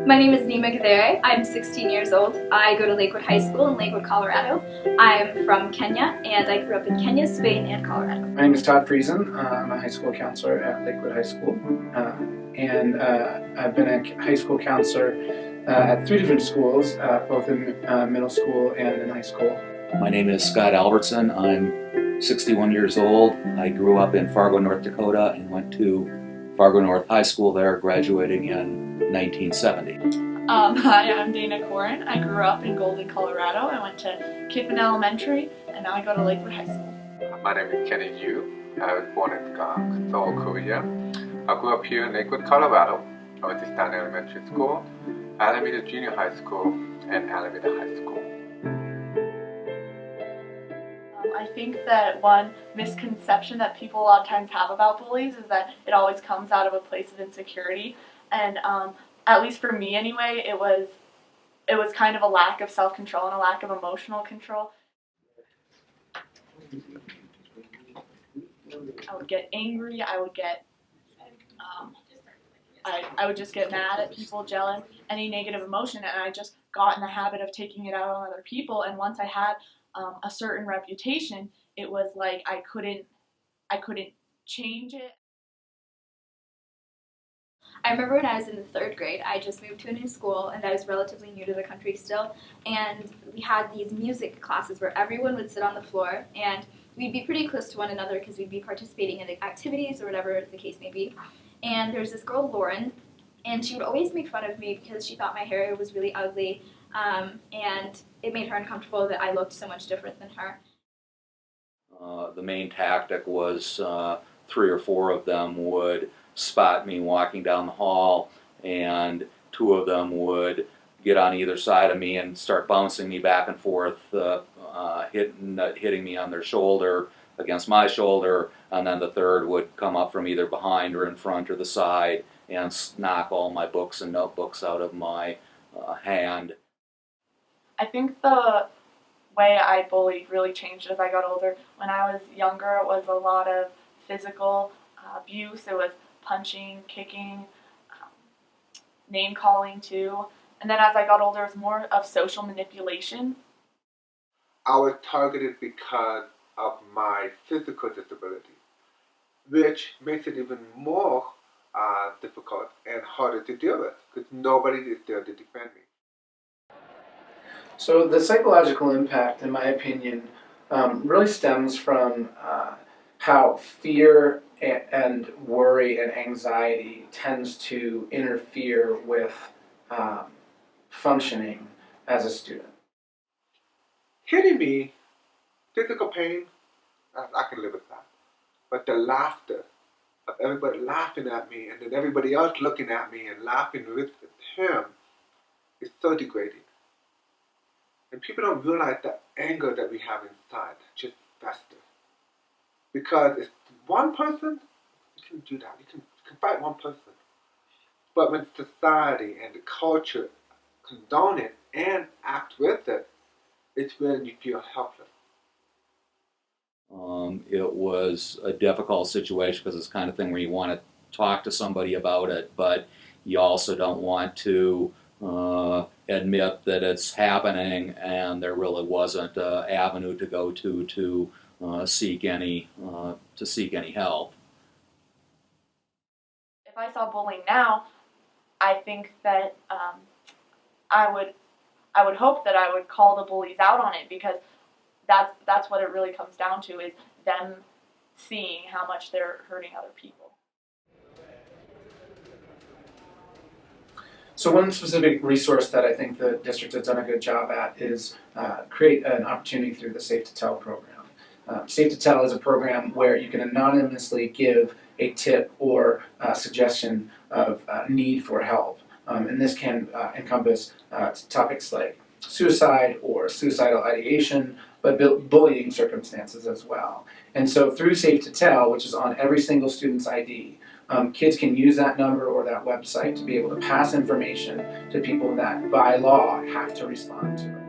My name is Nima Gadere. I'm 16 years old. I go to Lakewood High School in Lakewood, Colorado. I'm from Kenya, and I grew up in Kenya, Spain, and Colorado. My name is Todd Friesen. I'm a high school counselor at Lakewood High School. I've been a high school counselor at 3 different schools, both in middle school and in high school. My name is Scott Albertson. I'm 61 years old. I grew up in Fargo, North Dakota, and went to Fargo North High School there, graduating in 1970. Hi, I'm Dana Corin. I grew up in Golden, Colorado. I went to Kiffin Elementary, and now I go to Lakewood High School. My name is Kenny Yu. I was born in Seoul, Korea. I grew up here in Lakewood, Colorado. I went to Stanley Elementary School, Alameda Junior High School, and Alameda High School. I think that one misconception that people a lot of times have about bullies is that it always comes out of a place of insecurity. And at least for me anyway, it was kind of a lack of self-control and a lack of emotional control. I would get angry, I would just get mad at people, jealous, any negative emotion, and I just got in the habit of taking it out on other people. And once I had a certain reputation, it was like I couldn't change it. I remember when I was in the 3rd grade, I just moved to a new school and I was relatively new to the country still, and we had these music classes where everyone would sit on the floor and we'd be pretty close to one another because we'd be participating in activities or whatever the case may be. And there's this girl, Lauren, and she would always make fun of me because she thought my hair was really ugly, and it made her uncomfortable that I looked so much different than her. The main tactic was 3 or 4 of them would spot me walking down the hall, and 2 of them would get on either side of me and start bouncing me back and forth, hitting me on their shoulder against my shoulder, and then the 3rd would come up from either behind or in front or the side and knock all my books and notebooks out of my hand. I think the way I bullied really changed as I got older. When I was younger, it was a lot of physical abuse. It was punching, kicking, name calling too. And then as I got older, it was more of social manipulation. I was targeted because of my physical disability, which makes it even more difficult and harder to deal with because nobody is there to defend me. So the psychological impact, in my opinion, really stems from how fear and worry and anxiety tends to interfere with functioning as a student. Hitting me, physical pain, I can live with that. But the laughter of everybody laughing at me and then everybody else looking at me and laughing with him is so degrading. And people don't realize the anger that we have inside just festers. Because it's one person, you can do that. You can fight one person. But when society and the culture condone it and act with it, it's when you feel helpless. It was a difficult situation because it's the kind of thing where you want to talk to somebody about it, but you also don't want to admit that it's happening, and there really wasn't an avenue to go to seek any help. If I saw bullying now, I think that I would hope that I would call the bullies out on it, because that's what it really comes down to, is them seeing how much they're hurting other people. So one specific resource that I think the district has done a good job at is create an opportunity through the Safe to Tell program. Safe to Tell is a program where you can anonymously give a tip or suggestion of need for help. And this can encompass topics like suicide or suicidal ideation, but bullying circumstances as well. And so through Safe to Tell, which is on every single student's ID, kids can use that number or that website to be able to pass information to people that by law have to respond to it.